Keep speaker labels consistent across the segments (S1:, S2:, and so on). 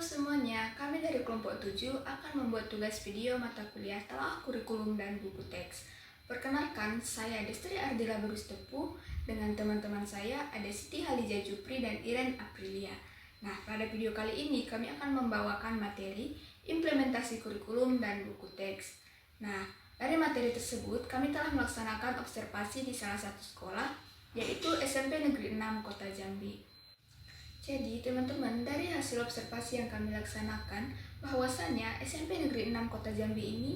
S1: semuanya, kami dari kelompok 7 akan membuat tugas video mata kuliah telah kurikulum dan buku teks. Perkenalkan, saya Destri Ardila Barustepu dengan teman-teman saya ada Siti Halija Jupri dan Iren Aprilia. Nah, pada video kali ini kami akan membawakan materi implementasi kurikulum dan buku teks. Nah, dari materi tersebut kami telah melaksanakan observasi di salah satu sekolah, yaitu SMP Negeri 6 Kota Jambi. Jadi, teman-teman, dari hasil observasi yang kami laksanakan, bahwasannya SMP Negeri 6 Kota Jambi ini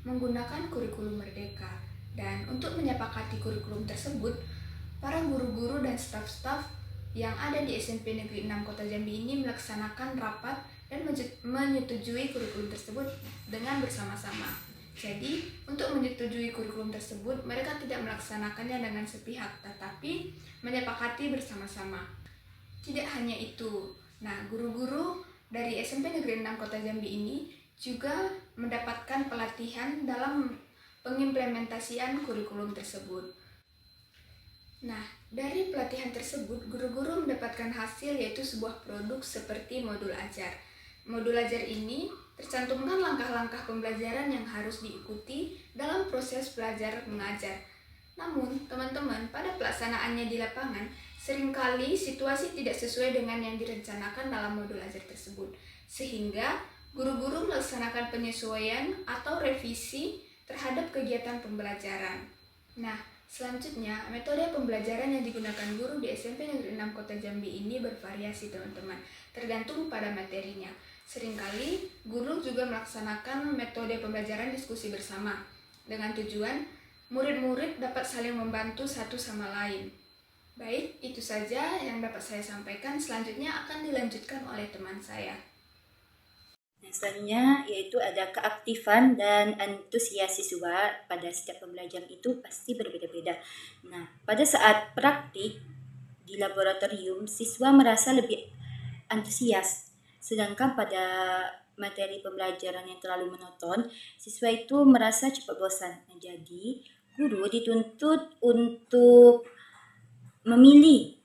S1: menggunakan kurikulum merdeka. Dan untuk menyepakati kurikulum tersebut, para guru-guru dan staf-staf yang ada di SMP Negeri 6 Kota Jambi ini melaksanakan rapat dan menyetujui kurikulum tersebut dengan bersama-sama. Jadi, untuk menyetujui kurikulum tersebut, mereka tidak melaksanakannya dengan sepihak, tetapi menyepakati bersama-sama. Tidak hanya itu, guru-guru dari SMP Negeri 6 Kota Jambi ini juga mendapatkan pelatihan dalam pengimplementasian kurikulum tersebut. Nah, dari pelatihan tersebut, guru-guru mendapatkan hasil yaitu sebuah produk seperti modul ajar. Modul ajar ini tercantumkan langkah-langkah pembelajaran yang harus diikuti dalam proses belajar mengajar. Namun, teman-teman, pada pelaksanaannya di lapangan, seringkali situasi tidak sesuai dengan yang direncanakan dalam modul ajar tersebut, sehingga guru-guru melaksanakan penyesuaian atau revisi terhadap kegiatan pembelajaran. Nah, selanjutnya, metode pembelajaran yang digunakan guru di SMP Negeri 6 Kota Jambi ini bervariasi, teman-teman, tergantung pada materinya. Seringkali, guru juga melaksanakan metode pembelajaran diskusi bersama, dengan tujuan murid-murid dapat saling membantu satu sama lain. Baik, itu saja yang dapat saya sampaikan. Selanjutnya akan dilanjutkan oleh teman saya.
S2: Selanjutnya yaitu ada keaktifan dan antusias siswa pada setiap pembelajaran itu pasti berbeda-beda. Nah, pada saat praktik di laboratorium, siswa merasa lebih antusias. Sedangkan pada materi pembelajaran yang terlalu monoton, siswa itu merasa cepat bosan. Nah, jadi, guru dituntut untuk memilih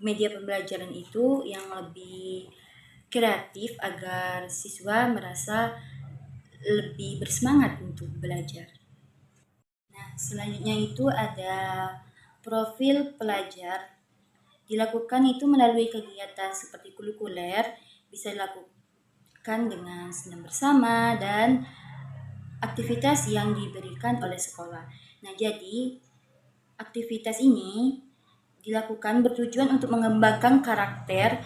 S2: media pembelajaran itu yang lebih kreatif agar siswa merasa lebih bersemangat untuk belajar. Nah, selanjutnya itu ada profil pelajar. Dilakukan itu melalui kegiatan seperti kurikuler, bisa dilakukan dengan senam bersama dan aktivitas yang diberikan oleh sekolah. Nah, jadi aktivitas ini dilakukan bertujuan untuk mengembangkan karakter,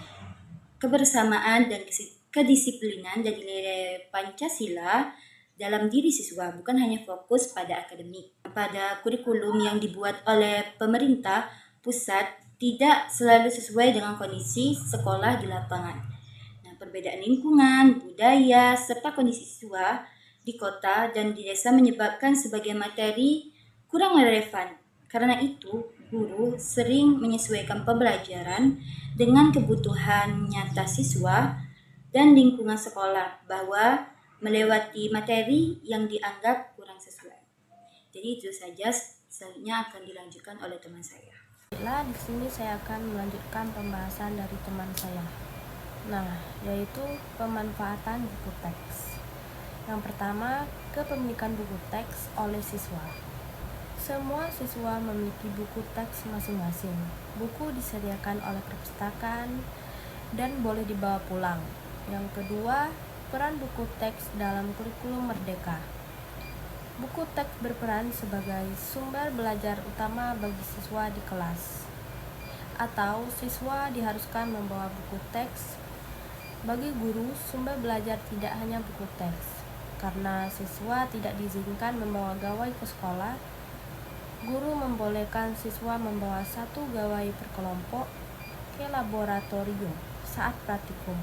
S2: kebersamaan, dan kedisiplinan dan nilai Pancasila dalam diri siswa, bukan hanya fokus pada akademik. Pada kurikulum yang dibuat oleh pemerintah pusat tidak selalu sesuai dengan kondisi sekolah di lapangan. Nah, perbedaan lingkungan, budaya, serta kondisi siswa di kota dan di desa menyebabkan sebagian materi kurang relevan. Karena itu, guru sering menyesuaikan pembelajaran dengan kebutuhan nyata siswa dan lingkungan sekolah, bahwa melewati materi yang dianggap kurang sesuai. Jadi itu saja, selanjutnya akan dilanjutkan oleh teman saya.
S3: Di sini saya akan melanjutkan pembahasan dari teman saya. Yaitu pemanfaatan buku teks. Yang pertama, kepemilikan buku teks oleh siswa. Semua siswa memiliki buku teks masing-masing. Buku disediakan oleh perpustakaan dan boleh dibawa pulang. Yang kedua, peran buku teks dalam kurikulum merdeka. Buku teks berperan sebagai sumber belajar utama bagi siswa di kelas, atau siswa diharuskan membawa buku teks. Bagi guru, sumber belajar tidak hanya buku teks. Karena siswa tidak diizinkan membawa gawai ke sekolah, guru membolehkan siswa membawa satu gawai per kelompok ke laboratorium saat praktikum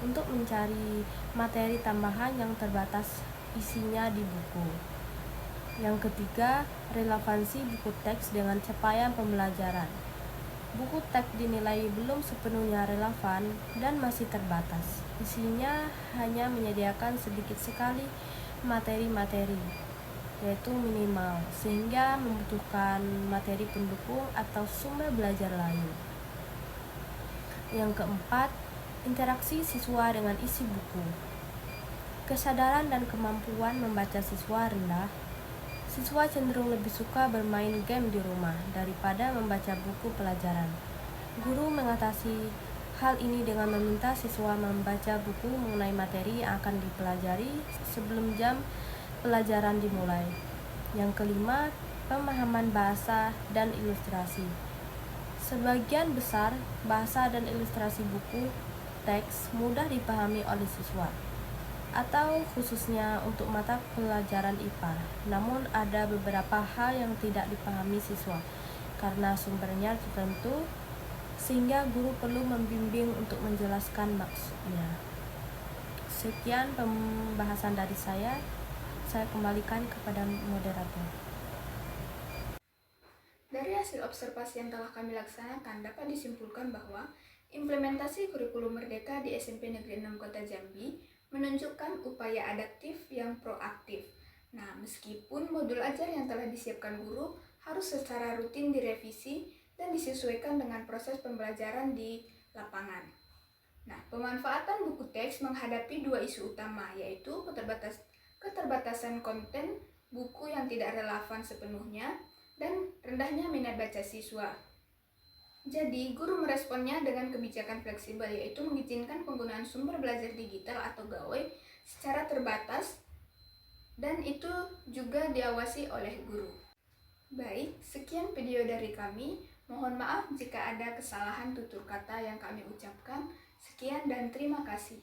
S3: untuk mencari materi tambahan yang terbatas isinya di buku. Yang ketiga, relevansi buku teks dengan capaian pembelajaran. Buku teks dinilai belum sepenuhnya relevan dan masih terbatas. Isinya hanya menyediakan sedikit sekali materi-materi, yaitu minimal, sehingga membutuhkan materi pendukung atau sumber belajar lain. Yang keempat, Interaksi siswa dengan isi buku. Kesadaran dan kemampuan membaca siswa rendah. Siswa cenderung lebih suka bermain game di rumah daripada membaca buku pelajaran. Guru mengatasi hal ini dengan meminta siswa membaca buku mengenai materi yang akan dipelajari sebelum jam pelajaran dimulai. Yang kelima, pemahaman bahasa dan ilustrasi. Sebagian besar bahasa dan ilustrasi buku teks mudah dipahami oleh siswa, atau khususnya untuk mata pelajaran IPA. Namun ada beberapa hal yang tidak dipahami siswa karena sumbernya tertentu, sehingga guru perlu membimbing untuk menjelaskan maksudnya. Sekian pembahasan dari saya kembalikan kepada moderator.
S1: Dari hasil observasi yang telah kami laksanakan, dapat disimpulkan bahwa implementasi kurikulum Merdeka di SMP Negeri 6 Kota Jambi menunjukkan upaya adaptif yang proaktif. Nah, meskipun modul ajar yang telah disiapkan guru harus secara rutin direvisi dan disesuaikan dengan proses pembelajaran di lapangan. Nah, pemanfaatan buku teks menghadapi dua isu utama, yaitu keterbatasan konten buku yang tidak relevan sepenuhnya dan rendahnya minat baca siswa. Jadi, guru meresponnya dengan kebijakan fleksibel, yaitu mengizinkan penggunaan sumber belajar digital atau gawai secara terbatas, dan itu juga diawasi oleh guru. Baik, sekian video dari kami. Mohon maaf jika ada kesalahan tutur kata yang kami ucapkan. Sekian dan terima kasih.